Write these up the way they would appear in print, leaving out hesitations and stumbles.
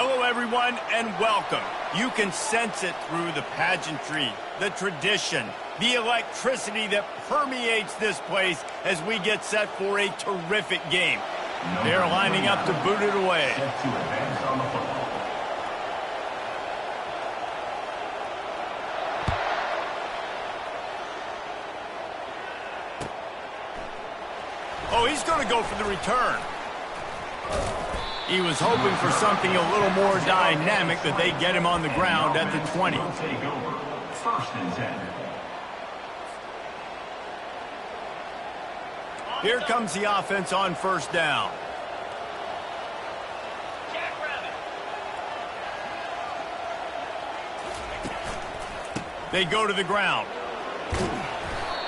Hello, everyone, and welcome. You can sense it through the pageantry, the tradition, the electricity that permeates this place as we get set for a terrific game. They're lining up to boot it away. Set to advance on the football. Oh, he's going to go for the return. He was hoping for something a little more dynamic, that they get him on the ground at the 20. Take over. First and 10. Here comes the offense on first down. They go to the ground.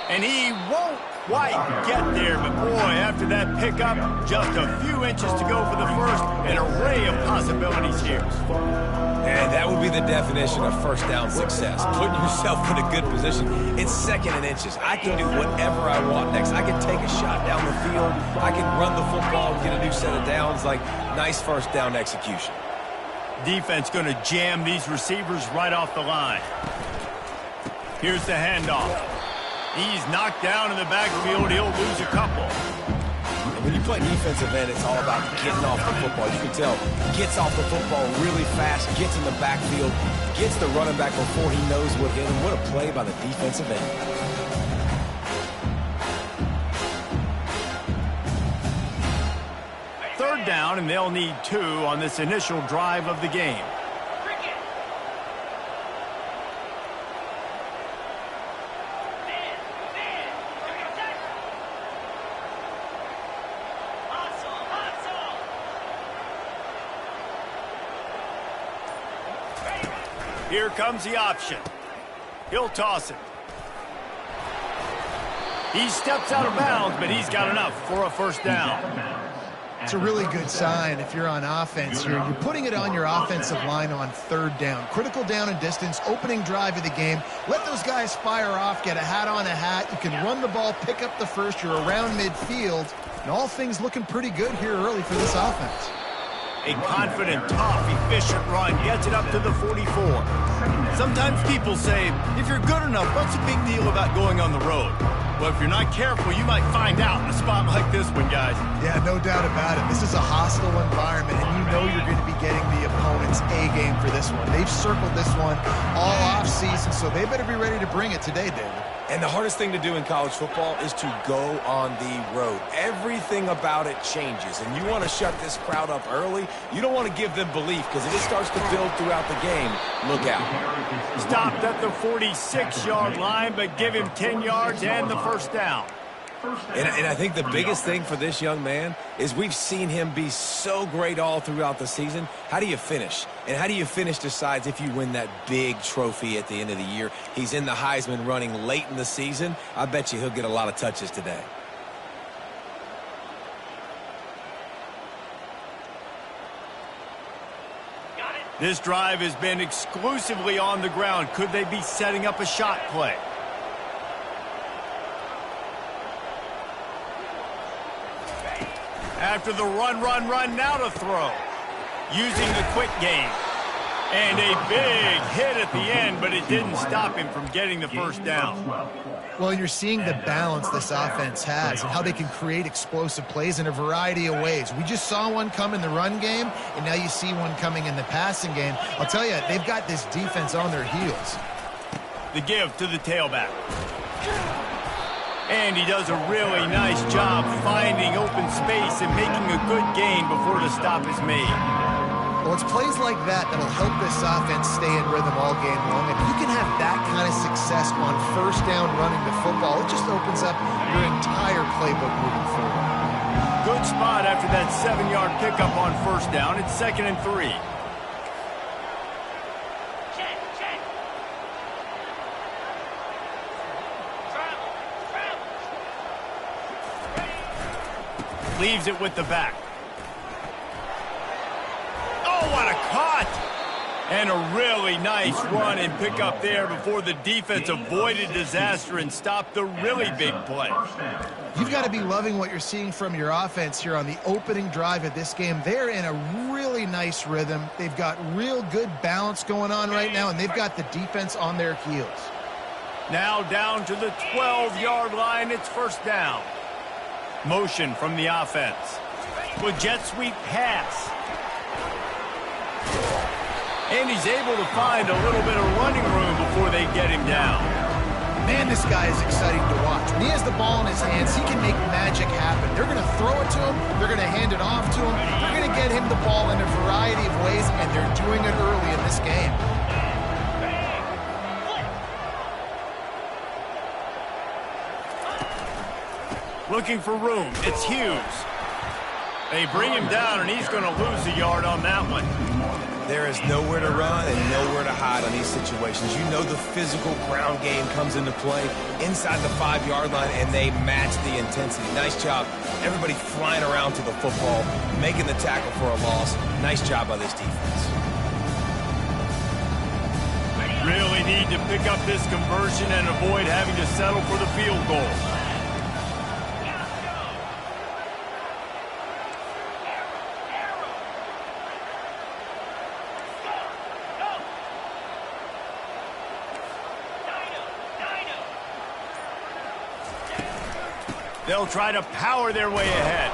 And he won't quite get there, but boy, after that pickup, just a few inches to go for the first. An array of possibilities here. And that would be the definition of first down success. Putting yourself in a good position. It's second and inches. I can do whatever I want next. I can take a shot down the field. I can run the football and get a new set of downs. Like, nice first down execution. Defense going to jam these receivers right off the line. Here's the handoff. He's knocked down in the backfield. He'll lose a couple. When you play defensive end, it's all about getting off the football. You can tell, gets off the football really fast, gets in the backfield, gets the running back before he knows what hit him. What a play by the defensive end. Third down, and they'll need 2 on this initial drive of the game. Here comes the option. He'll toss it. He steps out of bounds, but he's got enough for a first down. It's a really good sign if you're on offense here. You're putting it on your offensive line on third down. Critical down and distance, opening drive of the game. Let those guys fire off, get a hat on a hat. You can run the ball, pick up the first. You're around midfield. And all things looking pretty good here early for this offense. A confident, tough, efficient run gets it up to the 44. Sometimes people say, if you're good enough, what's the big deal about going on the road? Well, if you're not careful, you might find out in a spot like this one, guys. Yeah, no doubt about it. This is a hostile environment, and you know you're going to be getting the opponent's A game for this one. They've circled this one all offseason, so they better be ready to bring it today, David. And the hardest thing to do in college football is to go on the road. Everything about it changes, and you want to shut this crowd up early. You don't want to give them belief, because if it starts to build throughout the game, look out. Stopped at the 46-yard line, but give him 10 yards and the first down. And I think the biggest thing for this young man is we've seen him be so great all throughout the season. How do you finish? And how do you finish decides if you win that big trophy at the end of the year. He's in the Heisman running late in the season. I bet you he'll get a lot of touches today. This drive has been exclusively on the ground. Could they be setting up a shot play? After the run, now to throw. Using the quick game. And a big hit at the end, but it didn't stop him from getting the first down. Well, you're seeing the balance this offense has and how they can create explosive plays in a variety of ways. We just saw one come in the run game, and now you see one coming in the passing game. I'll tell you, they've got this defense on their heels. The give to the tailback. And he does a really nice job finding open space and making a good gain before the stop is made. Well, it's plays like that that'll help this offense stay in rhythm all game long. If you can have that kind of success on first down running the football, it just opens up your entire playbook moving forward. Good spot after that 7-yard pickup on first down. It's 2nd and 3. Leaves it with the back. Oh, what a cut! And a really nice run and pick up there before the defense avoided disaster and stopped the really big play. You've got to be loving what you're seeing from your offense here on the opening drive of this game. They're in a really nice rhythm. They've got real good balance going on right now, and they've got the defense on their heels. Now down to the 12-yard line. It's first down. Motion from the offense. With jet sweep pass. And he's able to find a little bit of running room before they get him down. Man, this guy is exciting to watch. When he has the ball in his hands, he can make magic happen. They're going to throw it to him. They're going to hand it off to him. They're going to get him the ball in a variety of ways, and they're doing it early in this game. Looking for room. It's Hughes. They bring him down, and he's going to lose a yard on that one. There is nowhere to run and nowhere to hide on these situations. You know the physical ground game comes into play inside the 5-yard line, and they match the intensity. Nice job. Everybody flying around to the football, making the tackle for a loss. Nice job by this defense. Really need to pick up this conversion and avoid having to settle for the field goal. They'll try to power their way ahead.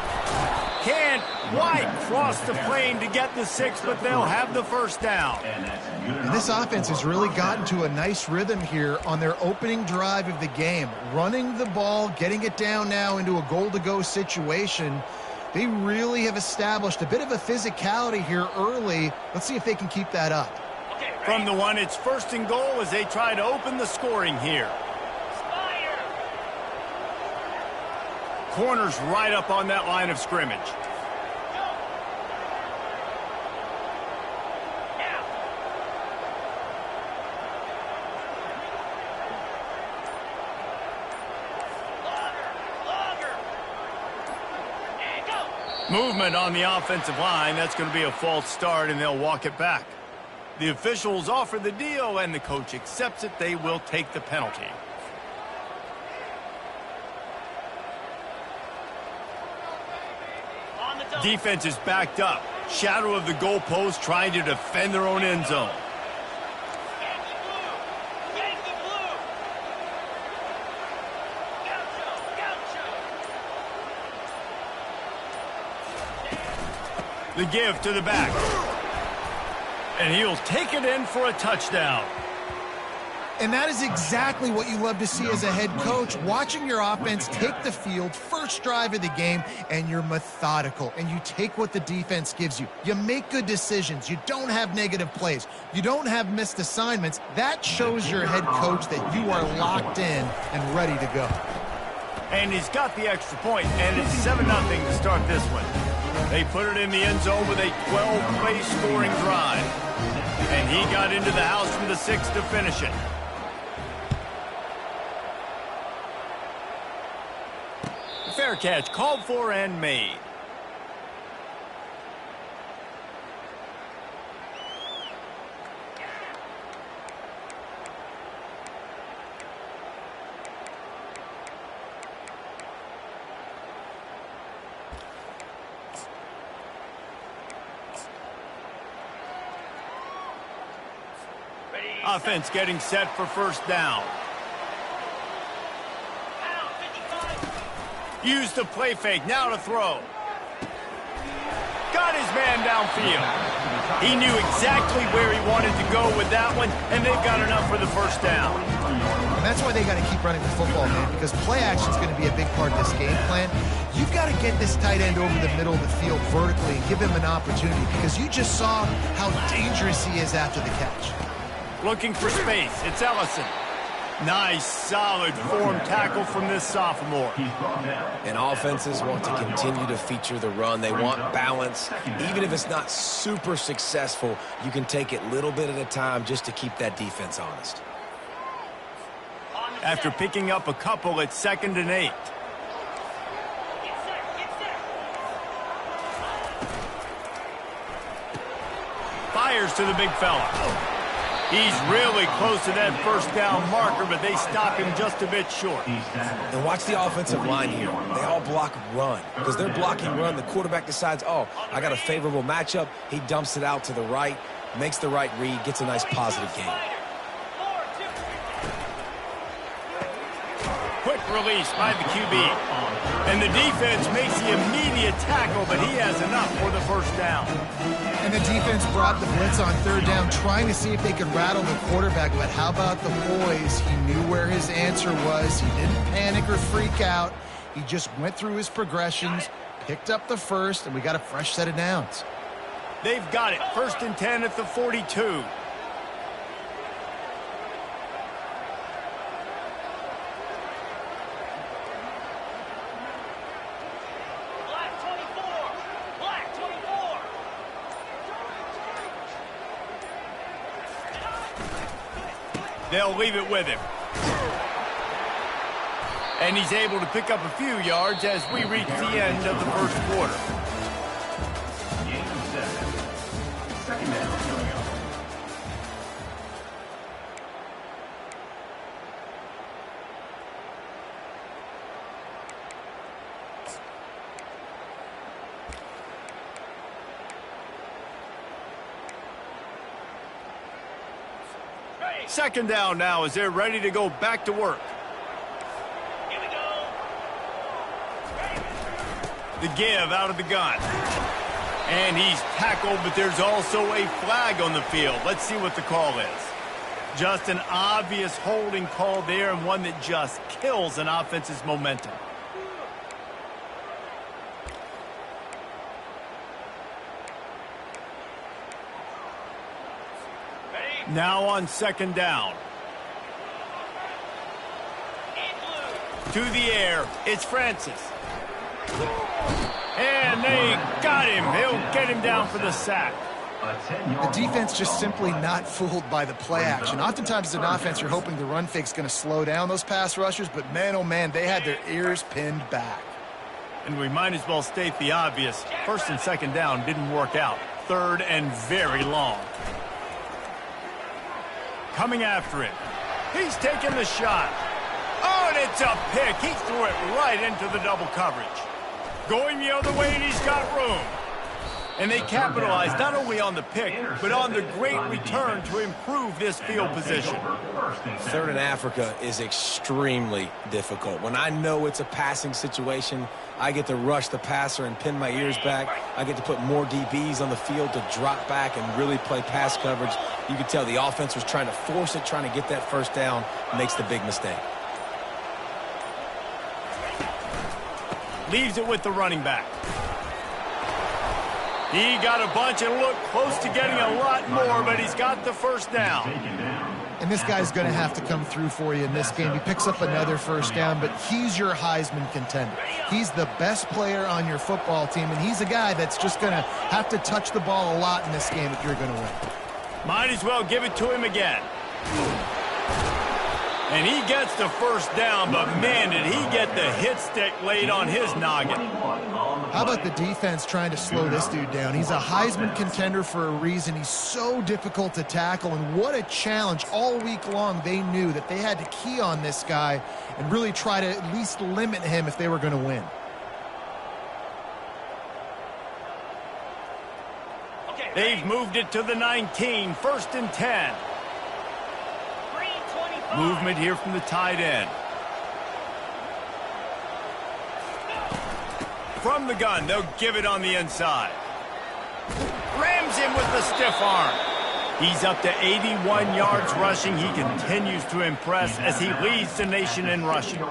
Can't quite cross the plane to get the 6, but they'll have the first down. And this offense has really gotten to a nice rhythm here on their opening drive of the game. Running the ball, getting it down now into a goal-to-go situation. They really have established a bit of a physicality here early. Let's see if they can keep that up. From the one, it's first and goal as they try to open the scoring here. Corners right up on that line of scrimmage. Movement on the offensive line. That's going to be a false start, and they'll walk it back. The officials offer the deal, and the coach accepts it. They will take the penalty. Defense is backed up. Shadow of the goalpost trying to defend their own end zone. The give to the back. And he'll take it in for a touchdown. And that is exactly what you love to see as a head coach, watching your offense take the field, first drive of the game, and you're methodical, and you take what the defense gives you. You make good decisions. You don't have negative plays. You don't have missed assignments. That shows your head coach that you are locked in and ready to go. And he's got the extra point, and it's 7-0 to start this one. They put it in the end zone with a 12-play scoring drive. And he got into the house from the 6 to finish it. Fair catch, called for and made. Offense getting set for first down. Use the play fake, now to throw. Got his man downfield. He knew exactly where he wanted to go with that one, and they've got enough for the first down. And that's why they got to keep running the football, man, because play action is going to be a big part of this game plan. You've got to get this tight end over the middle of the field vertically and give him an opportunity, because you just saw how dangerous he is after the catch. Looking for space, it's Ellison. Nice, solid form tackle from this sophomore. And offenses want to continue to feature the run. They want balance. Even if it's not super successful, you can take it little bit at a time just to keep that defense honest. After picking up a couple, it's 2nd and 8. fires to the big fella. He's really close to that first down marker, but they stop him just a bit short. And watch the offensive line here. They all block run. Because they're blocking run, the quarterback decides, oh, I got a favorable matchup. He dumps it out to the right, makes the right read, gets a nice positive gain. Quick release by the QB. And the defense makes the immediate tackle, but he has enough for the first down. And the defense brought the blitz on third down, trying to see if they could rattle the quarterback. But how about the boys? He knew where his answer was. He didn't panic or freak out. He just went through his progressions, picked up the first, and we got a fresh set of downs. They've got it. 1st and 10 at the 42. They'll leave it with him. And he's able to pick up a few yards as we reach the end of the first quarter. Game 7. Second down coming up. Second down now as they're ready to go back to work. Here we go. The give out of the gun. And he's tackled, but there's also a flag on the field. Let's see what the call is. Just an obvious holding call there, and one that just kills an offense's momentum. Now on second down. To the air, it's Francis. And they got him. He'll get him down for the sack. The defense just simply not fooled by the play action. Oftentimes as an offense, you're hoping the run fake's going to slow down those pass rushers, but man, oh man, they had their ears pinned back. And we might as well state the obvious. 1st and 2nd down didn't work out. 3rd and very long. Coming after it. He's taking the shot. Oh, and it's a pick. He threw it right into the double coverage. Going the other way, and he's got room. And they capitalized not only on the pick, but on the great return to improve this field position. 3rd in Africa is extremely difficult. When I know it's a passing situation, I get to rush the passer and pin my ears back. I get to put more DBs on the field to drop back and really play pass coverage. You can tell the offense was trying to force it, trying to get that first down, makes the big mistake. Leaves it with the running back. He got a bunch and looked close to getting a lot more, but he's got the first down. And this guy's going to have to come through for you in this game. He picks up another first down, but he's your Heisman contender. He's the best player on your football team, and he's a guy that's just going to have to touch the ball a lot in this game if you're going to win. Might as well give it to him again. And he gets the first down, but man, did he get the hit stick laid on his noggin. How about the defense trying to slow this dude down? He's a Heisman contender for a reason. He's so difficult to tackle, and what a challenge. All week long, they knew that they had to key on this guy and really try to at least limit him if they were going to win. They've moved it to the 19, 1st and 10. Movement here from the tight end. From the gun, they'll give it on the inside. Rams him with the stiff arm. He's up to 81 yards rushing. He continues to impress as he leads the nation in rushing.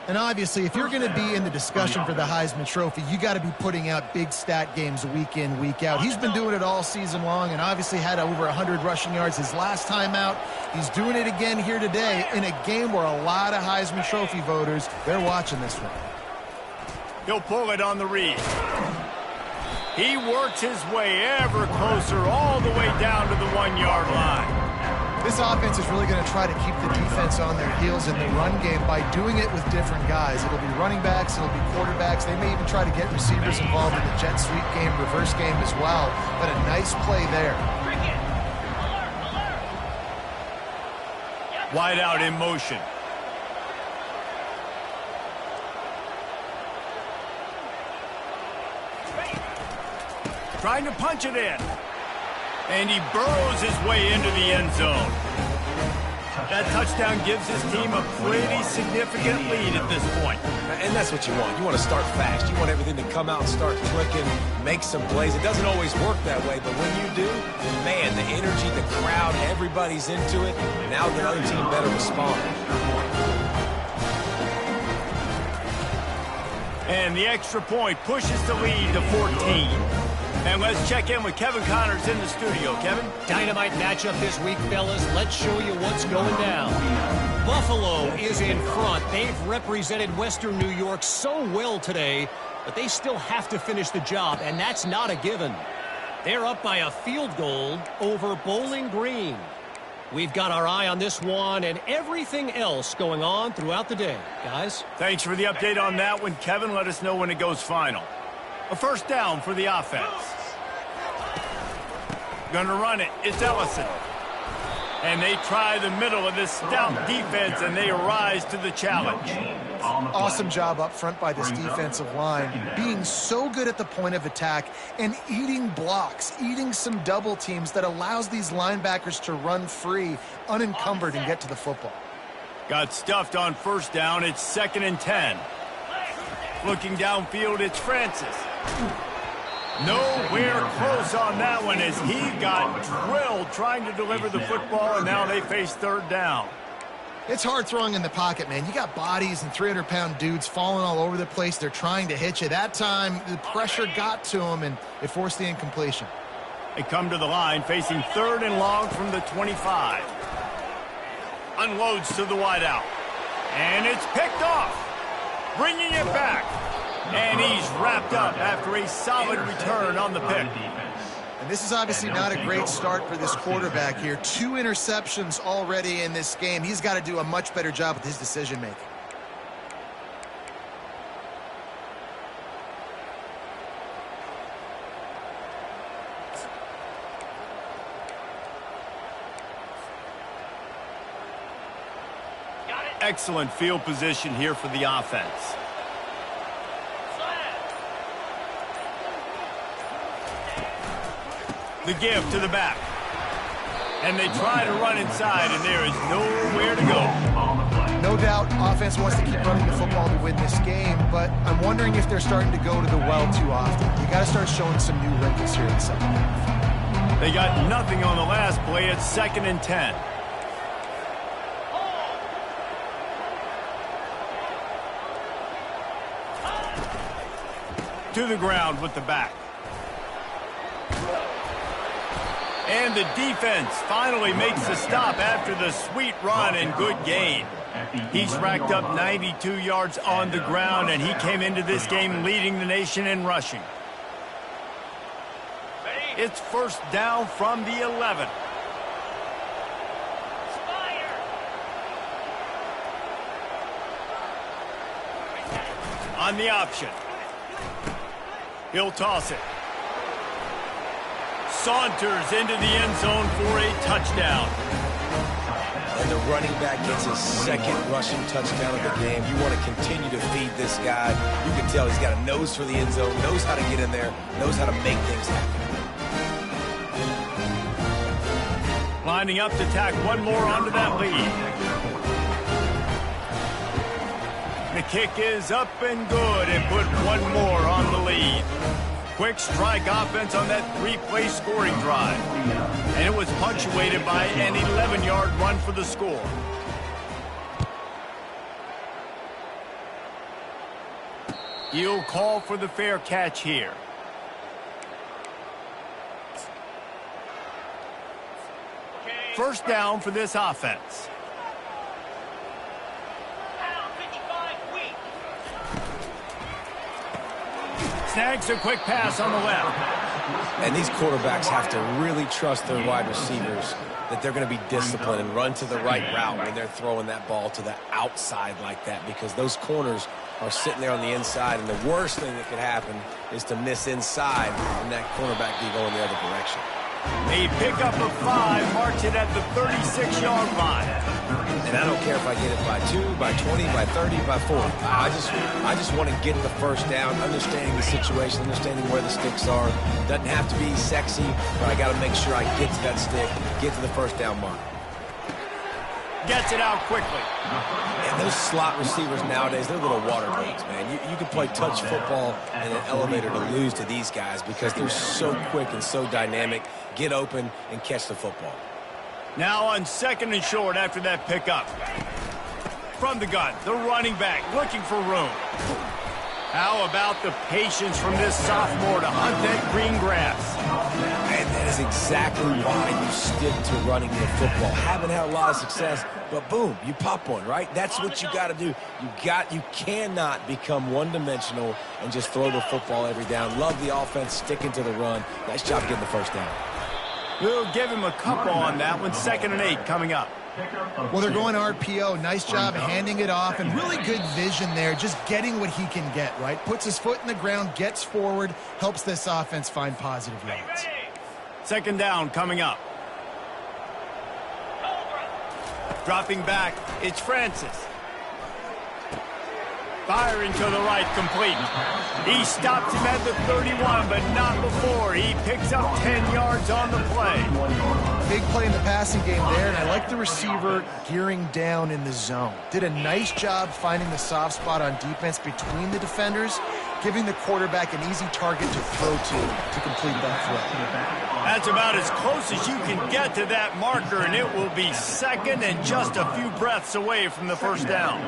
And obviously, if you're going to be in the discussion for the Heisman Trophy, you got to be putting out big stat games week in, week out. He's been doing it all season long and obviously had over 100 rushing yards his last time out. He's doing it again here today in a game where a lot of Heisman Trophy voters, they're watching this one. He'll pull it on the read. He works his way ever closer all the way down to the 1-yard line. This offense is really going to try to keep the defense on their heels in the run game by doing it with different guys. It'll be running backs, it'll be quarterbacks. They may even try to get receivers involved in the jet sweep game, reverse game as well. But a nice play there. Wide out in motion. Trying to punch it in. And he burrows his way into the end zone. That touchdown gives his team a pretty significant lead at this point. And that's what you want. You want to start fast. You want everything to come out and start clicking, make some plays. It doesn't always work that way, but when you do, man, the energy, the crowd, everybody's into it. Now the other team better respond. And the extra point pushes the lead to 14. And let's check in with Kevin Connors in the studio. Kevin? Dynamite matchup this week, fellas. Let's show you what's going down. Buffalo is in front. They've represented Western New York so well today, but they still have to finish the job, and that's not a given. They're up by a field goal over Bowling Green. We've got our eye on this one and everything else going on throughout the day. Guys? Thanks for the update on that one, Kevin. Let us know when it goes final. A first down for the offense. Gonna run it. It's Ellison. And they try the middle of this stout defense, and they rise to the challenge. Awesome job up front by this defensive line, being so good at the point of attack and eating blocks, eating some double teams that allows these linebackers to run free, unencumbered, and get to the football. Got stuffed on first down. It's 2nd and 10. Looking downfield, it's Francis. Nowhere close on that one as he got drilled trying to deliver the football, and now they face third down. It's hard throwing in the pocket, man. You got bodies and 300-pound dudes falling all over the place. They're trying to hit you. That time, the pressure got to him, and it forced the incompletion. They come to the line, facing 3rd and long from the 25. Unloads to the wideout. And it's picked off. Bringing it back. And he's wrapped up after a solid return on the pick. And this is obviously not a great start for this quarterback here. 2 interceptions already in this game. He's got to do a much better job with his decision-making. Excellent field position here for the offense. The give to the back. And they try to run inside, and there is nowhere to go. No doubt, offense wants to keep running the football to win this game, but I'm wondering if they're starting to go to the well too often. You got to start showing some new wrinkles here in the second half. They got nothing on the last play. It's 2nd and 10. To the ground with the back. And the defense finally makes the stop after the sweet run and good gain. He's racked up 92 yards on the ground, and he came into this game leading the nation in rushing. It's first down from the 11. On the option. He'll toss it. Saunters into the end zone for a touchdown. And the running back gets his 2nd rushing touchdown of the game. You want to continue to feed this guy. You can tell he's got a nose for the end zone, knows how to get in there, knows how to make things happen. Lining up to tack one more onto that lead. The kick is up and good and put one more on the lead. Quick strike offense on that 3-play scoring drive. And it was punctuated by an 11-yard run for the score. He'll call for the fair catch here. First down for this offense. Snags a quick pass on the left. And these quarterbacks have to really trust their wide receivers that they're going to be disciplined and run to the right route when they're throwing that ball to the outside like that, because those corners are sitting there on the inside, and the worst thing that could happen is to miss inside and that cornerback be going the other direction. A pickup of 5 marks it at the 36-yard line. And I don't care if I get it by 2, by 20, by 30, by 40. I just want to get the first down, understanding the situation, understanding where the sticks are. Doesn't have to be sexy, but I got to make sure I get to that stick, get to the first down mark. Gets it out quickly. And those slot receivers nowadays, they're little water birds, man. You can play touch football in an elevator to lose to these guys because they're so quick and so dynamic. Get open and catch the football. Now on 2nd and short after that pickup. From the gun, the running back looking for room. How about the patience from this sophomore to hunt that green grass? And that is exactly why you stick to running the football. Haven't had a lot of success, but boom, you pop one, right? That's what you got to do. You cannot become one-dimensional and just throw the football every down. Love the offense, sticking to the run. Nice job getting the first down. We'll give him a couple on that one. 2nd and 8 coming up. Well, they're going RPO. Nice job handing it off, and really good vision there, just getting what he can get, right? Puts his foot in the ground, gets forward, helps this offense find positive yards. 2nd down coming up. Dropping back, it's Francis. Firing to the right, complete. He stops him at the 31, but not before. He picks up 10 yards on the play. Big play in the passing game there, and I like the receiver gearing down in the zone. Did a nice job finding the soft spot on defense between the defenders, giving the quarterback an easy target to throw to complete that throw. That's about as close as you can get to that marker, and it will be 2nd and just a few breaths away from the first down.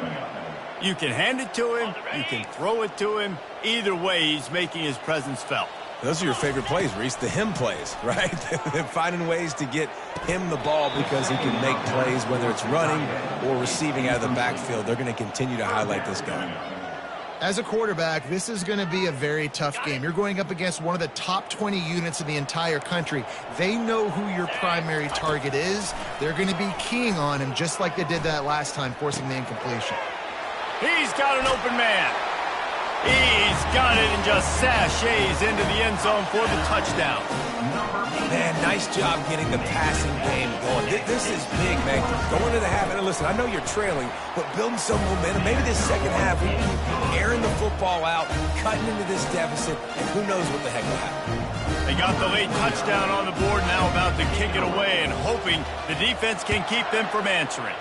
You can hand it to him, you can throw it to him. Either way, he's making his presence felt. Those are your favorite plays, Reese, the him plays, right? Finding ways to get him the ball because he can make plays, whether it's running or receiving out of the backfield. They're going to continue to highlight this guy. As a quarterback, this is going to be a very tough game. You're going up against one of the top 20 units in the entire country. They know who your primary target is. They're going to be keying on him just like they did that last time, forcing the incompletion. He's got an open man. He's got it and just sashays into the end zone for the touchdown. Man, nice job getting the passing game going. This is big, man. Going to the half, and listen, I know you're trailing, but building some momentum. Maybe this second half, we keep airing the football out, cutting into this deficit, and who knows what the heck will happen. They got the late touchdown on the board, now about to kick it away and hoping the defense can keep them from answering.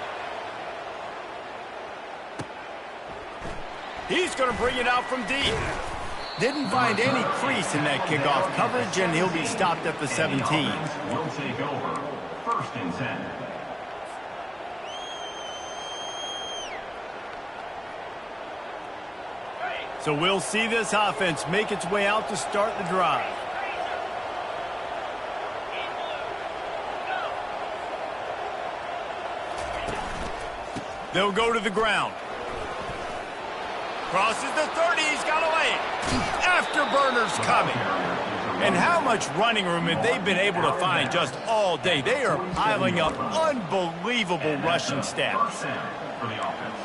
He's going to bring it out from deep. Didn't find any crease in that kickoff coverage, and he'll be stopped at the 17. Will take over. 1st and 10. So we'll see this offense make its way out to start the drive. They'll go to the ground. Crosses the 30, he's got away. Afterburners coming. And how much running room have they been able to find just all day? They are piling up unbelievable rushing stats. For the offense.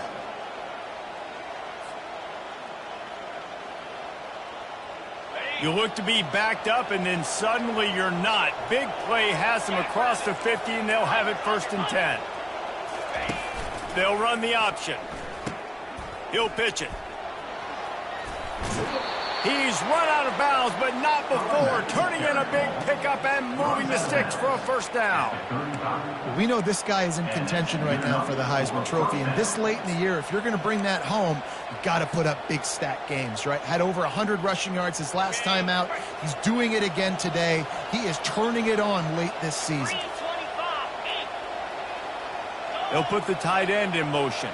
You look to be backed up, and then suddenly you're not. Big play has them across the 50, and they'll have it 1st and 10. They'll run the option. He'll pitch it. He's run out of bounds, but not before. Turning in a big pickup and moving the sticks for a 1st down. We know this guy is in contention right now for the Heisman Trophy, and this late in the year, if you're going to bring that home, you've got to put up big stat games, right? Had over 100 rushing yards his last time out. He's doing it again today. He is turning it on late this season. They'll put the tight end in motion.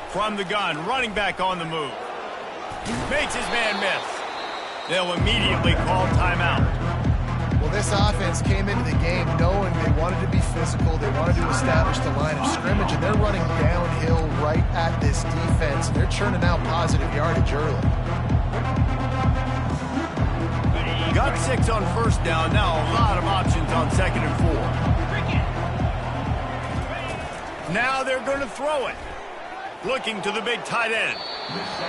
From the gun, running back on the move. Makes his man miss. They'll immediately call timeout. Well, this offense came into the game knowing they wanted to be physical, they wanted to establish the line of scrimmage, and they're running downhill right at this defense. They're churning out positive yardage early. Got 6 on 1st down, now a lot of options on 2nd and 4. Now they're going to throw it. Looking to the big tight end.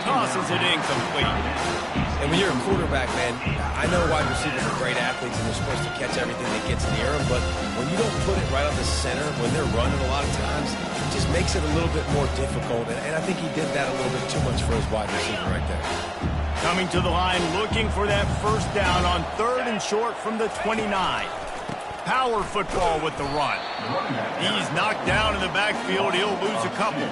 Tosses it incomplete. And when you're a quarterback, man, I know wide receivers are great athletes and they're supposed to catch everything that gets near them, but when you don't put it right on the center, when they're running a lot of times, it just makes it a little bit more difficult. And I think he did that a little bit too much for his wide receiver right there. Coming to the line, looking for that first down on 3rd and short from the 29. Power football with the run. He's knocked down in the backfield. He'll lose a couple.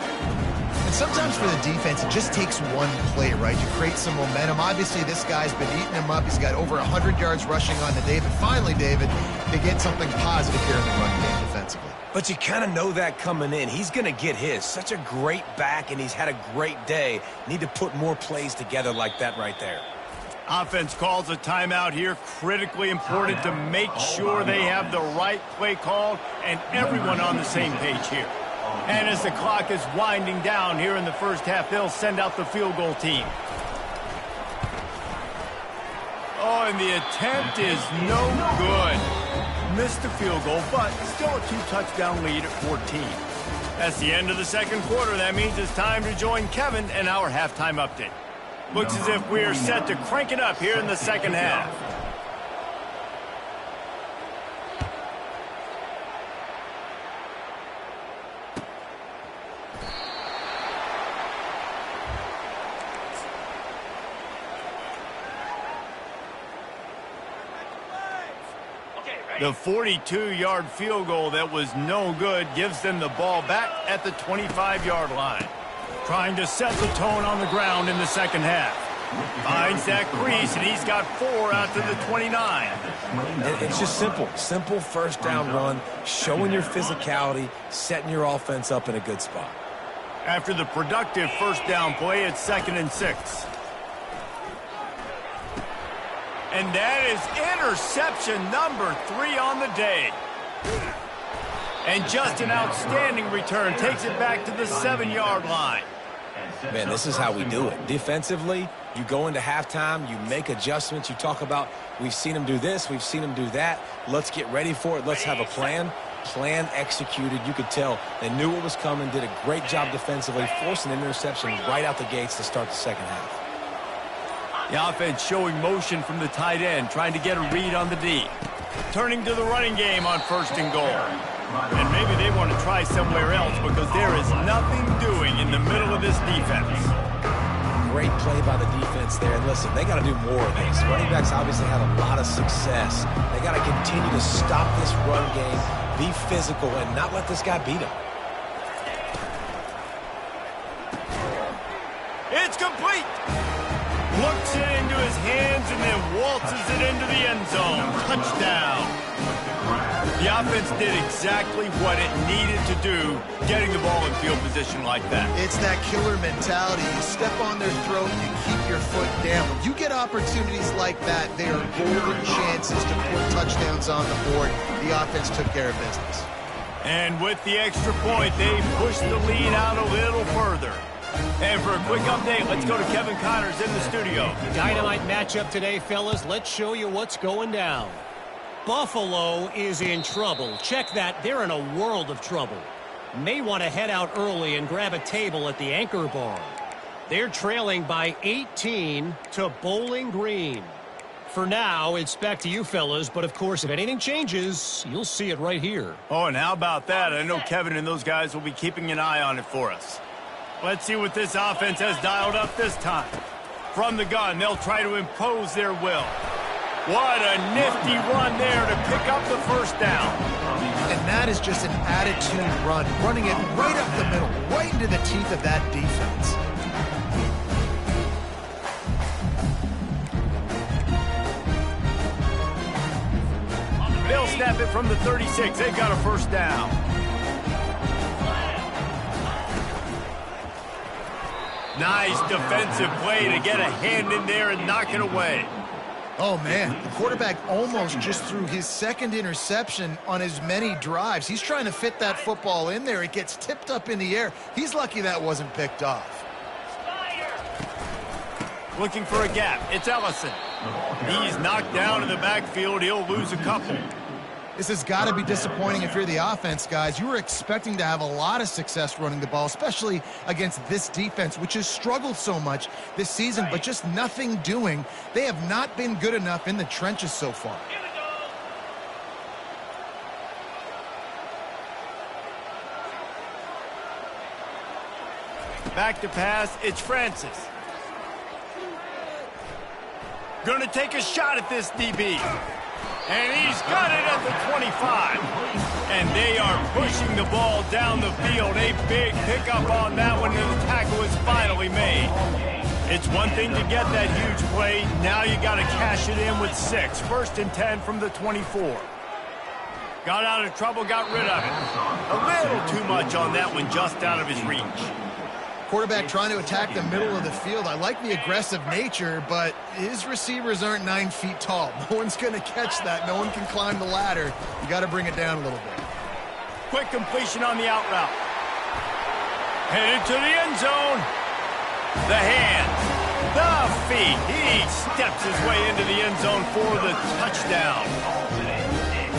And sometimes for the defense, it just takes one play, right, to create some momentum. Obviously, this guy's been eating him up. He's got over 100 yards rushing on to David. Finally, David, they get something positive here in the run game defensively. But you kind of know that coming in. He's going to get his. Such a great back, and he's had a great day. Need to put more plays together like that right there. Offense calls a timeout here. Critically important to make sure they have the right play called and everyone on the same page here. And as the clock is winding down here in the first half, they'll send out the field goal team. Oh, and the attempt is no good. Missed the field goal, but still a 2-touchdown lead at 14. That's the end of the second quarter. That means it's time to join Kevin and our halftime update. Looks as if we are set to crank it up here in the second half. The 42-yard field goal that was no good gives them the ball back at the 25-yard line. Trying to set the tone on the ground in the second half. Finds that crease, and he's got 4 out to the 29. It's just simple. Simple first down run, showing your physicality, setting your offense up in a good spot. After the productive first down play, it's 2nd and 6. And that is interception number 3 on the day. And just an outstanding return. Takes it back to the 7-yard line. Man, this is how we do it. Defensively, you go into halftime, you make adjustments. You talk about, we've seen them do this, we've seen them do that. Let's get ready for it. Let's have a plan. Plan executed. You could tell they knew what was coming, did a great job defensively, forcing an interception right out the gates to start the second half. The offense showing motion from the tight end, trying to get a read on the D. Turning to the running game on 1st and goal. And maybe they want to try somewhere else because there is nothing doing in the middle of this defense. Great play by the defense there. And listen, they got to do more of this. Running backs obviously had a lot of success. They got to continue to stop this run game, be physical, and not let this guy beat them. It's complete. Looks it into his hands and then waltzes it into the end zone. Touchdown. The offense did exactly what it needed to do, getting the ball in field position like that. It's that killer mentality. You step on their throat, you keep your foot down. When you get opportunities like that, they are golden chances to put touchdowns on the board. The offense took care of business. And with the extra point, they pushed the lead out a little further. And for a quick update, let's go to Kevin Connors in the studio. Dynamite matchup today, fellas. Let's show you what's going down. Buffalo is in trouble. Check that. They're in a world of trouble. May want to head out early and grab a table at the Anchor Bar. They're trailing by 18 to Bowling Green. For now, it's back to you, fellas. But, of course, if anything changes, you'll see it right here. Oh, and how about that? I know Kevin and those guys will be keeping an eye on it for us. Let's see what this offense has dialed up this time. From the gun, they'll try to impose their will. What a nifty run there to pick up the first down. And that is just an attitude run, running it right up the middle, right into the teeth of that defense. They'll snap it from the 36. They've got a first down. Nice defensive play to get a hand in there and knock it away. Oh, man, the quarterback almost just threw his 2nd interception on as many drives. He's trying to fit that football in there. It gets tipped up in the air. He's lucky that wasn't picked off. Looking for a gap. It's Ellison. He's knocked down in the backfield. He'll lose a couple. This has got to be disappointing if you're the offense, guys. You were expecting to have a lot of success running the ball, especially against this defense, which has struggled so much this season, but just nothing doing. They have not been good enough in the trenches so far. Back to pass, it's Francis. Gonna take a shot at this DB. And he's got it at the 25. And they are pushing the ball down the field. A big pickup on that one, and the tackle is finally made. It's one thing to get that huge play. Now you got to cash it in with 6. 1st and 10 from the 24. Got out of trouble, got rid of it. A little too much on that one, just out of his reach. Quarterback trying to attack the middle of the field. I like the aggressive nature, but his receivers aren't 9 feet tall. No one's going to catch that. No one can climb the ladder. You got to bring it down a little bit. Quick completion on the out route. Headed to the end zone. The hands, the feet. He steps his way into the end zone for the touchdown.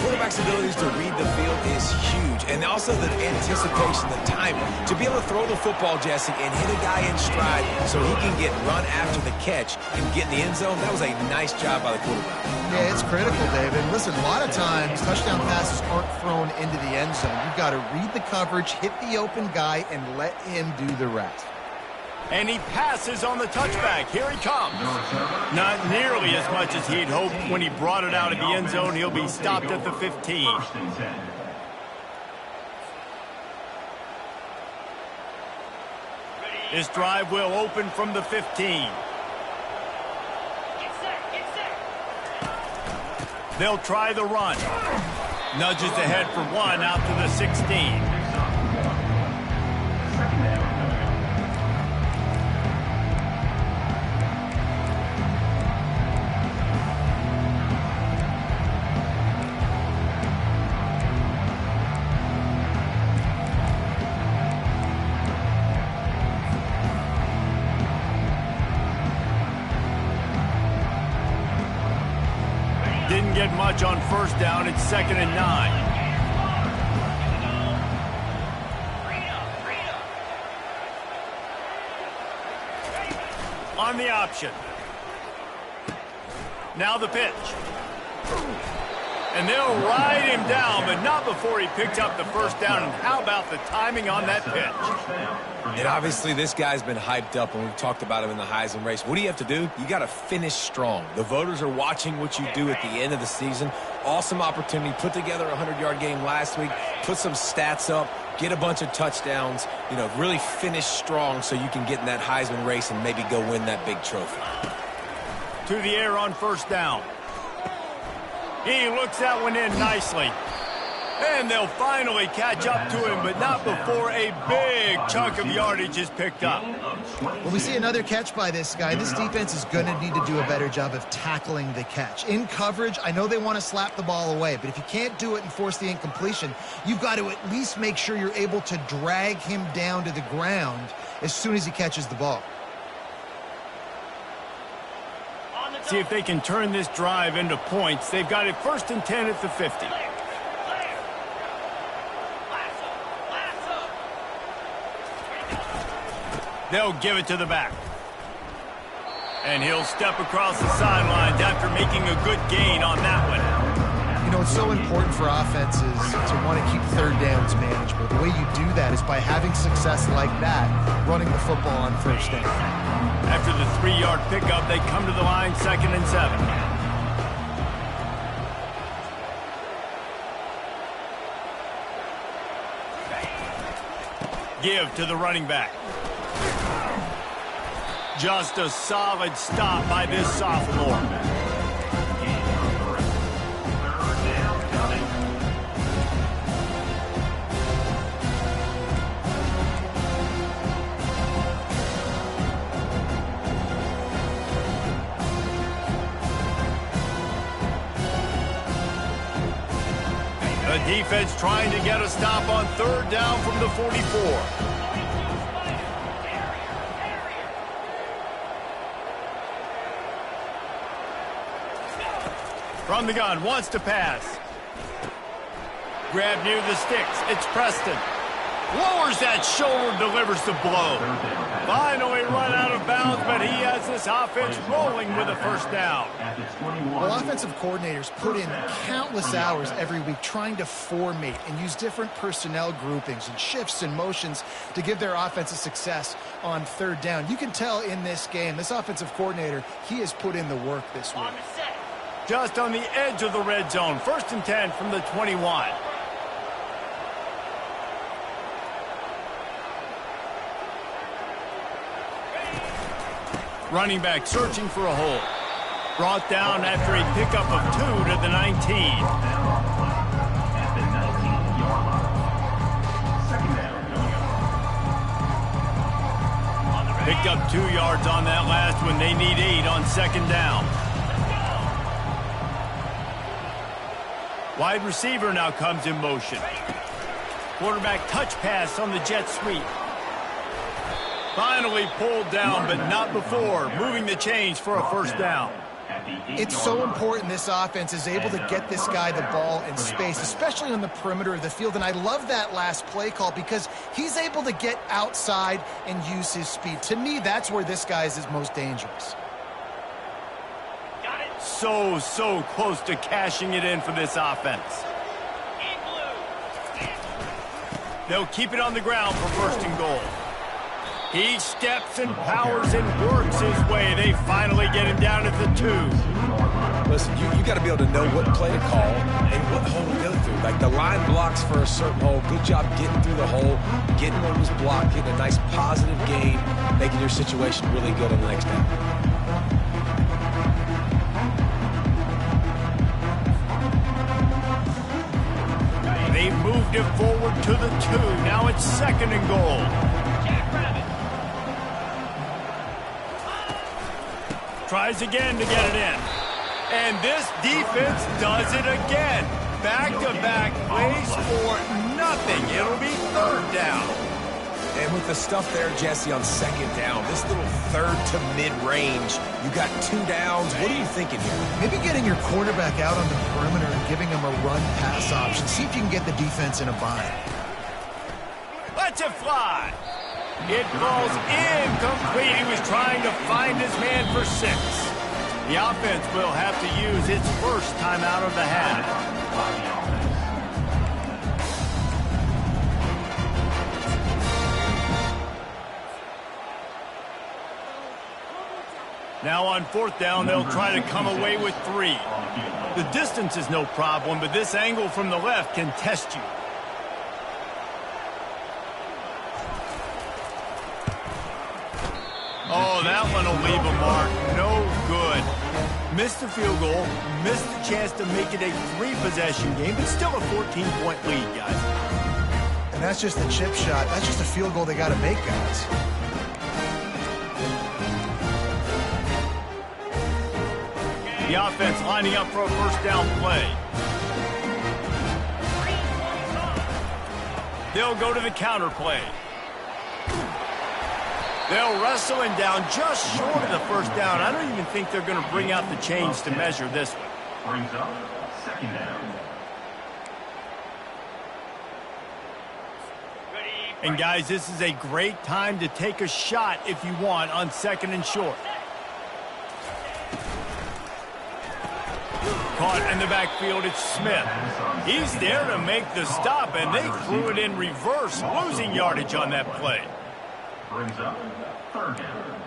Quarterback's abilities to read the field is huge, and also the anticipation, the timing. To be able to throw the football, Jesse, and hit a guy in stride so he can get run after the catch and get in the end zone, that was a nice job by the quarterback. Yeah, it's critical, David. Listen, a lot of times touchdown passes aren't thrown into the end zone. You've got to read the coverage, hit the open guy, and let him do the rest. And he passes on the touchback. Here he comes. Not nearly as much as he'd hoped when he brought it out of the end zone. He'll be stopped at the 15. This drive will open from the 15. They'll try the run. Nudges ahead for 1 out to the 16. Didn't get much on 1st down. It's 2nd and 9. On the option. Now the pitch. And they'll ride him down, but not before he picked up the 1st down. And how about the timing on that pitch? And obviously this guy's been hyped up, and we've talked about him in the Heisman race. What do you have to do? You got to finish strong. The voters are watching what you do at the end of the season. Awesome opportunity. Put together a 100-yard game last week. Put some stats up. Get a bunch of touchdowns. You know, really finish strong so you can get in that Heisman race and maybe go win that big trophy. To the air on 1st down. He looks that one in nicely. And they'll finally catch up to him, but not before a big chunk of yardage is picked up. When we see another catch by this guy, this defense is going to need to do a better job of tackling the catch. In coverage, I know they want to slap the ball away, but if you can't do it and force the incompletion, you've got to at least make sure you're able to drag him down to the ground as soon as he catches the ball. See if they can turn this drive into points. They've got it 1st and 10 at the 50. They'll give it to the back. And he'll step across the sidelines after making a good gain on that one. You know, it's so important for offenses to want to keep 3rd downs manageable. The way you do that is by having success like that, running the football on 1st down. After the 3-yard pickup, they come to the line 2nd and 7. Give to the running back. Just a solid stop by this sophomore. The defense trying to get a stop on 3rd down from the 44. From the gun, wants to pass. Grab near the sticks. It's Preston. Lowers that shoulder, delivers the blow. Finally run out of bounds, but he has this offense rolling with a first down. Well, offensive coordinators put in countless hours every week trying to formate and use different personnel groupings and shifts and motions to give their offense a success on third down. You can tell in this game, this offensive coordinator, he has put in the work this week. Just on the edge of the red zone. 1st and 10 from the 21. Running back searching for a hole. Brought down after a pickup of 2 to the 19. At the 19-yard line. Second down. Picked up 2 yards on that last one. They need 8 on 2nd down. Wide receiver now comes in motion. Quarterback touch pass on the jet sweep. Finally pulled down, but not before. Moving the chains for a first down. It's so important this offense is able to get this guy the ball in space, especially on the perimeter of the field. And I love that last play call because he's able to get outside and use his speed. To me, that's where this guy is most dangerous. So close to cashing it in for this offense. They'll keep it on the ground for 1st and goal. He steps and powers and works his way. They finally get him down at the 2. Listen, you got to be able to know what play to call and what hole to go through. Like the line blocks for a certain hole. Good job getting through the hole, getting what was blocked, getting a nice positive gain, making your situation really good on the next down. They moved it forward to the 2. Now it's 2nd and goal. Tries again to get it in. And this defense does it again. Back-to-back plays for nothing. It'll be 3rd down. And with the stuff there, Jesse, on 2nd down, this little 3rd to mid-range, you got 2 downs. What are you thinking here? Maybe getting your quarterback out on the perimeter and giving him a run-pass option. See if you can get the defense in a bind. Lets it fly. It falls incomplete. He was trying to find his man for 6. The offense will have to use its first timeout of the half. Now on 4th down, they'll try to come away with 3. The distance is no problem, but this angle from the left can test you. Oh, that one will leave a mark. No good. Missed the field goal, missed the chance to make it a 3-possession game, but still a 14-point lead, guys. And that's just the chip shot. That's just a field goal they got to make, guys. The offense lining up for a 1st down play. They'll go to the counter play. They'll wrestle him down just short of the 1st down. I don't even think they're going to bring out the chains to measure this one. Brings up 2nd down. And guys, this is a great time to take a shot if you want on 2nd and short. Caught in the backfield, it's Smith. He's there to make the stop, and they threw it in reverse, losing yardage on that play. Brings up 3rd down.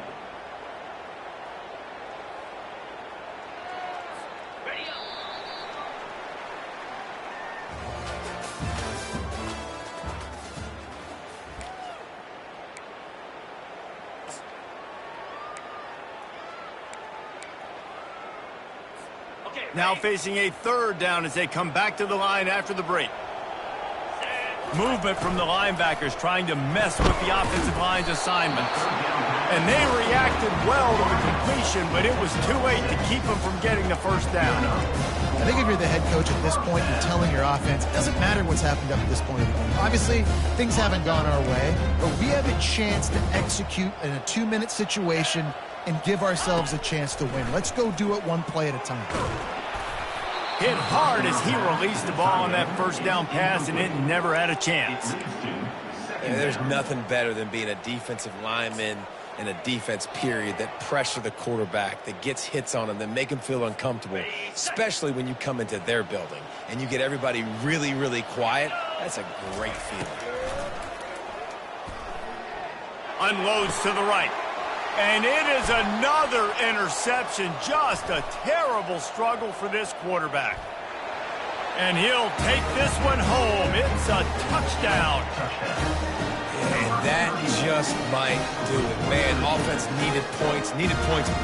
Now facing a 3rd down as they come back to the line after the break. Movement from the linebackers trying to mess with the offensive line's assignments. And they reacted well to the completion, but it was too late to keep them from getting the 1st down. I think if you're the head coach at this point, you're telling your offense, it doesn't matter what's happened up at this point of the game. Obviously, things haven't gone our way, but we have a chance to execute in a 2-minute situation and give ourselves a chance to win. Let's go do it one play at a time. Hit hard as he released the ball on that first down pass, and it never had a chance. And there's nothing better than being a defensive lineman in a defense period that pressure the quarterback, that gets hits on him, that make him feel uncomfortable, especially when you come into their building and you get everybody really, really quiet. That's a great feeling. Unloads to the right. And it is another interception. Just a terrible struggle for this quarterback. And he'll take this one home. It's a touchdown. And that just might do it. Man, offense needed points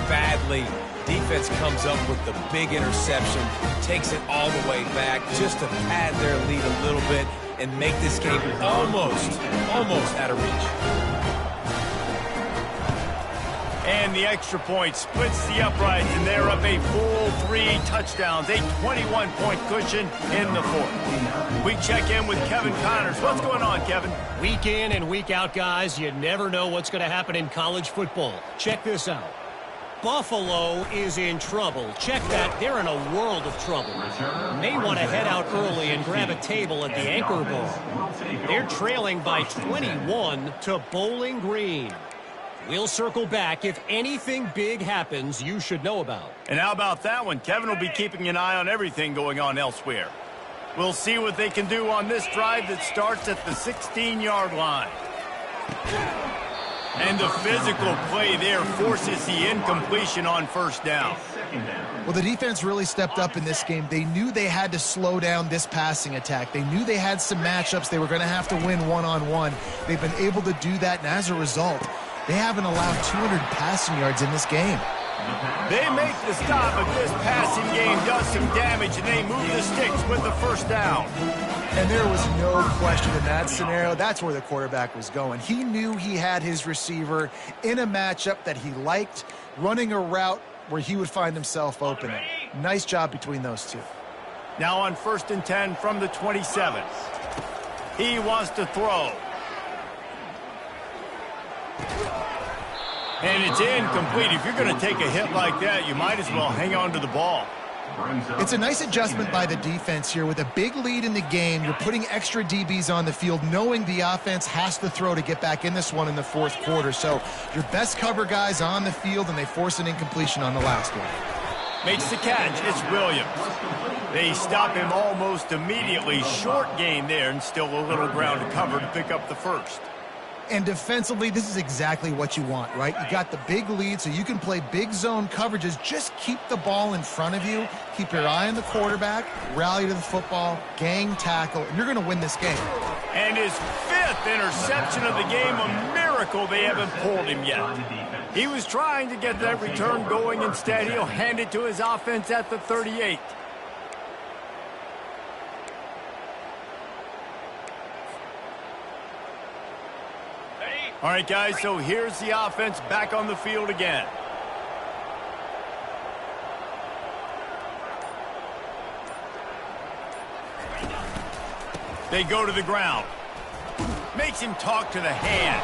badly. Defense comes up with the big interception, takes it all the way back just to pad their lead a little bit and make this game almost out of reach. And the extra point splits the uprights, and they're up a full 3 touchdowns, a 21-point cushion in the fourth. We check in with Kevin Connors. What's going on, Kevin? Week in and week out, guys, you never know what's going to happen in college football. Check this out. Buffalo is in trouble. Check that. They're in a world of trouble. May want to head out early and grab a table at the Anchor Bowl. They're trailing by 21 to Bowling Green. We'll circle back if anything big happens you should know about. And how about that one? Kevin will be keeping an eye on everything going on elsewhere. We'll see what they can do on this drive that starts at the 16-yard line. And the physical play there forces the incompletion on first down. Well, the defense really stepped up in this game. They knew they had to slow down this passing attack. They knew they had some matchups they were going to have to win one-on-one. They've been able to do that, and as a result, they haven't allowed 200 passing yards in this game. They make the stop, but this passing game does some damage, and they move the sticks with the first down. And there was no question in that scenario. That's where the quarterback was going. He knew he had his receiver in a matchup that he liked, running a route where he would find himself open. Nice job between those two. Now on 1st and 10 from the 27. He wants to throw. And it's incomplete. If you're going to take a hit like that, you might as well hang on to the ball. It's a nice adjustment by the defense here. With a big lead in the game, you're putting extra DBs on the field, knowing the offense has to throw to get back in this one in the fourth quarter. So your best cover guys on the field, and they force an incompletion on the last one. Makes the catch. It's Williams. They stop him almost immediately. Short gain there, and still a little ground to cover to pick up the first. And defensively, this is exactly what you want, right? You got the big lead, so you can play big zone coverages. Just keep the ball in front of you. Keep your eye on the quarterback. Rally to the football. Gang tackle. And you're going to win this game. And his 5th interception of the game, a miracle they haven't pulled him yet. He was trying to get that return going. Instead, he'll hand it to his offense at the 38. All right, guys, so here's the offense back on the field again. They go to the ground. Makes him talk to the hand.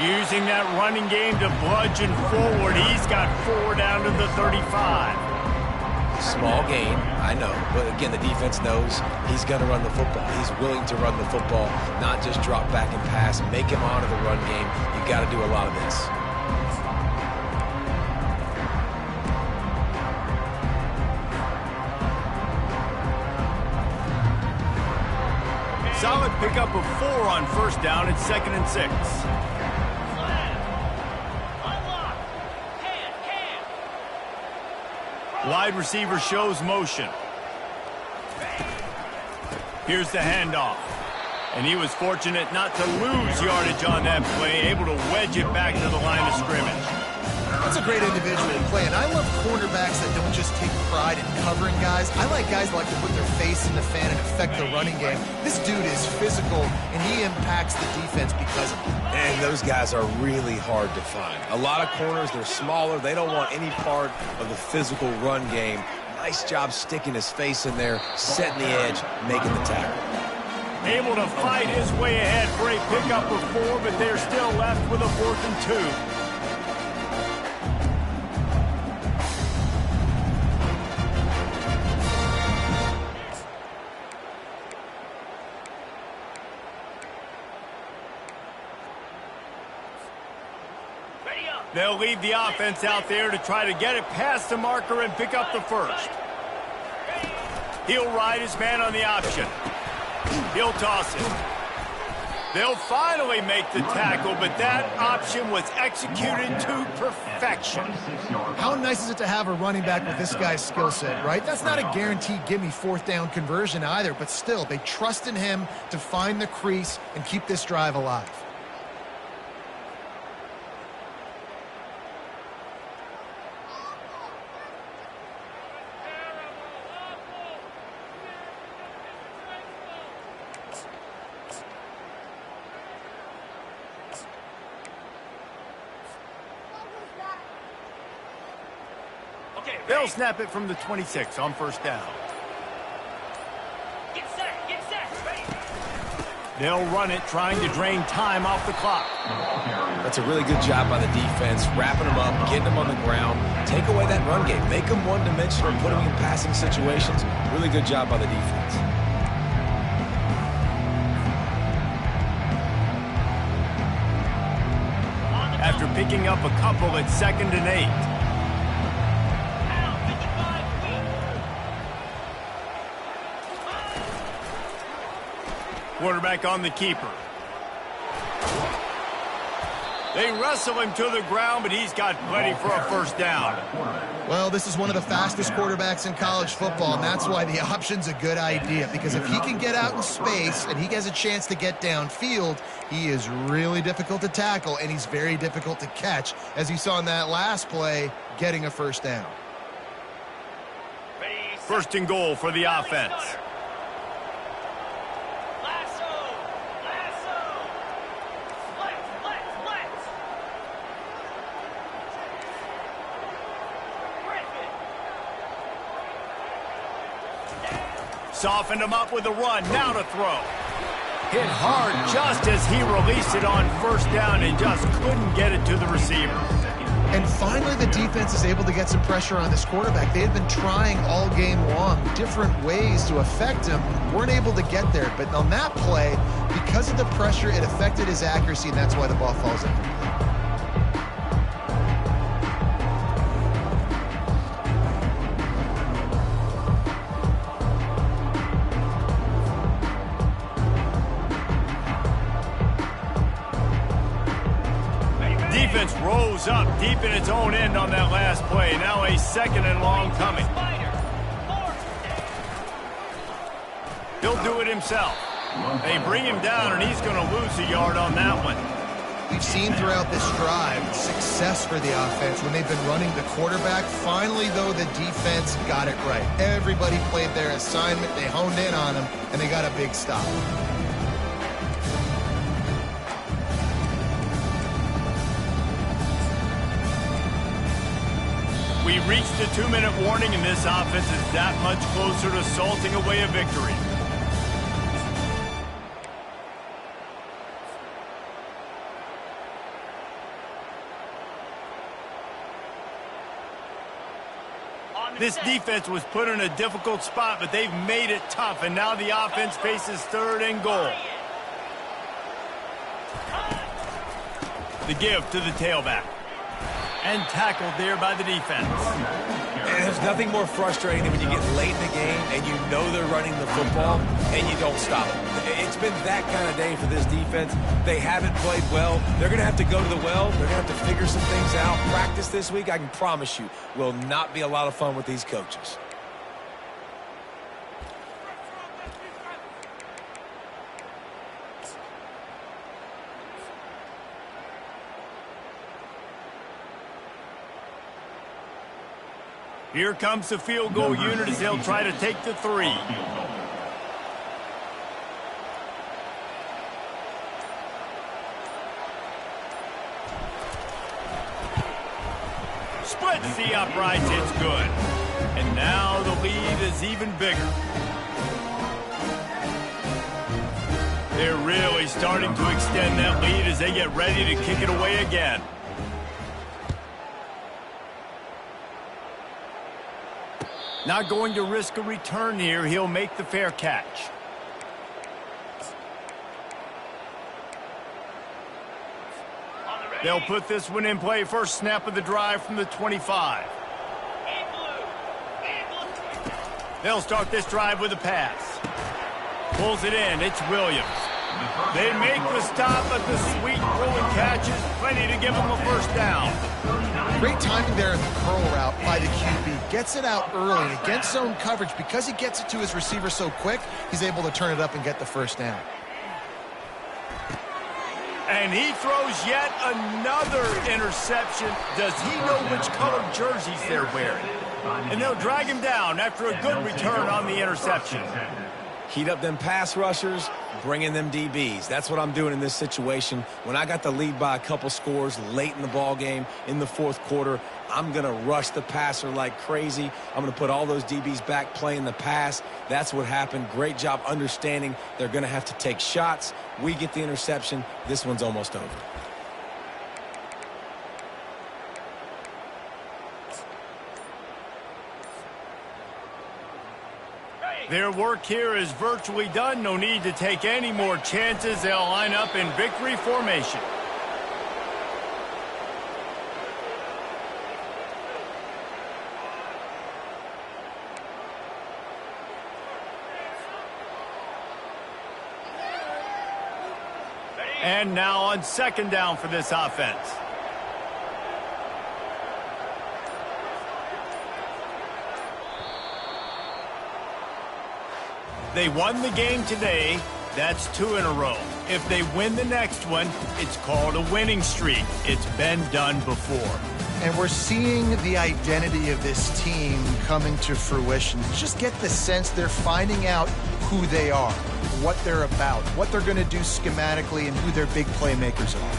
Using that running game to bludgeon forward. He's got 4 down to the 35. Small gain, I know, but again, the defense knows he's going to run the football. He's willing to run the football, not just drop back and pass, make him honor the run game. You got to do a lot of this. Solid pickup of 4 on first down. It's 2nd and 6. Wide receiver shows motion. Here's the handoff. And he was fortunate not to lose yardage on that play, able to wedge it back to the line of scrimmage. That's a great individual play, and I love quarterbacks that don't just take pride in covering guys. I like guys that like to put their face in the fan and affect the running game. This dude is physical, and he impacts the defense because of it. And those guys are really hard to find. A lot of corners, they're smaller. They don't want any part of the physical run game. Nice job sticking his face in there, setting the edge, making the tackle. Able to fight his way ahead for a pickup of 4, but they're still left with a 4th and 2. Ready up. They'll leave the offense out there to try to get it past the marker and pick up the first. He'll ride his man on the option. He'll toss it. They'll finally make the tackle, but that option was executed to perfection. How nice is it to have a running back with this guy's skill set, right? That's not a guaranteed gimme fourth down conversion either, but still, they trust in him to find the crease and keep this drive alive. They'll snap it from the 26 on first down. Get set. Get set. Ready. They'll run it, trying to drain time off the clock. That's a really good job by the defense, wrapping them up, getting them on the ground, take away that run game, make them one-dimensional, put them in passing situations. Really good job by the defense. After picking up a couple, it's 2nd and 8. Quarterback on the keeper. They wrestle him to the ground, but he's got plenty for a first down. Well, this is one of the fastest quarterbacks in college football, and that's why the option's a good idea, because if he can get out in space and he has a chance to get downfield, he is really difficult to tackle, and he's very difficult to catch, as you saw in that last play, getting a first down. First and goal for the offense. Softened him up with a run. Now to throw. Hit hard just as he released it on first down and just couldn't get it to the receiver. And finally, the defense is able to get some pressure on this quarterback. They had been trying all game long different ways to affect him. Weren't able to get there. But on that play, because of the pressure, it affected his accuracy, and that's why the ball falls incomplete. Defense rose up deep in its own end on that last play. Now a 2nd and long coming. He'll do it himself. They bring him down, and he's going to lose a yard on that one. We've seen throughout this drive success for the offense when they've been running the quarterback. Finally, though, the defense got it right. Everybody played their assignment. They honed in on him, and they got a big stop. We reached the 2-minute warning, and this offense is that much closer to salting away a victory. This defense was put in a difficult spot, but they've made it tough, and now the offense faces 3rd and goal. The give to the tailback. And tackled there by the defense. And there's nothing more frustrating than when you get late in the game and you know they're running the football and you don't stop it. It's been that kind of day for this defense. They haven't played well. They're going to have to go to the well. They're going to have to figure some things out. Practice this week, I can promise you, will not be a lot of fun with these coaches. Here comes the field goal unit as they'll try to take the 3. Splits the uprights, it's good. And now the lead is even bigger. They're really starting to extend that lead as they get ready to kick it away again. Not going to risk a return here. He'll make the fair catch. They'll put this one in play first snap of the drive from the 25. They'll start this drive with a pass. Pulls it in. It's Williams. They make the stop, but the sweet throwing catch is plenty to give them a first down. Great timing there in the curl route by the QB. Gets it out early against zone coverage. Because he gets it to his receiver so quick, he's able to turn it up and get the first down. And he throws yet another interception. Does he know which colored jerseys they're wearing? And they'll drag him down after a good return on the interception. Heat up them pass rushers, bring in them DBs. That's what I'm doing in this situation. When I got the lead by a couple scores late in the ball game in the fourth quarter, I'm going to rush the passer like crazy. I'm going to put all those DBs back playing the pass. That's what happened. Great job understanding they're going to have to take shots. We get the interception. This one's almost over. Their work here is virtually done. No need to take any more chances. They'll line up in victory formation. And now on second down for this offense. They won the game today. That's 2 in a row. If they win the next one, it's called a winning streak. It's been done before. And we're seeing the identity of this team coming to fruition. Just get the sense they're finding out who they are, what they're about, what they're going to do schematically, and who their big playmakers are.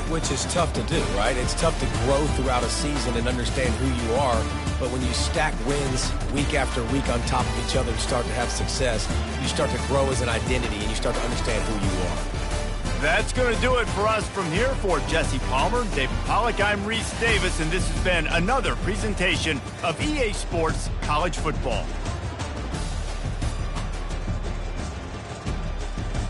Which is tough to do, right? It's tough to grow throughout a season and understand who you are. But when you stack wins week after week on top of each other and start to have success, you start to grow as an identity and you start to understand who you are. That's going to do it for us from here. For Jesse Palmer, David Pollack, I'm Reese Davis, and this has been another presentation of EA Sports College Football.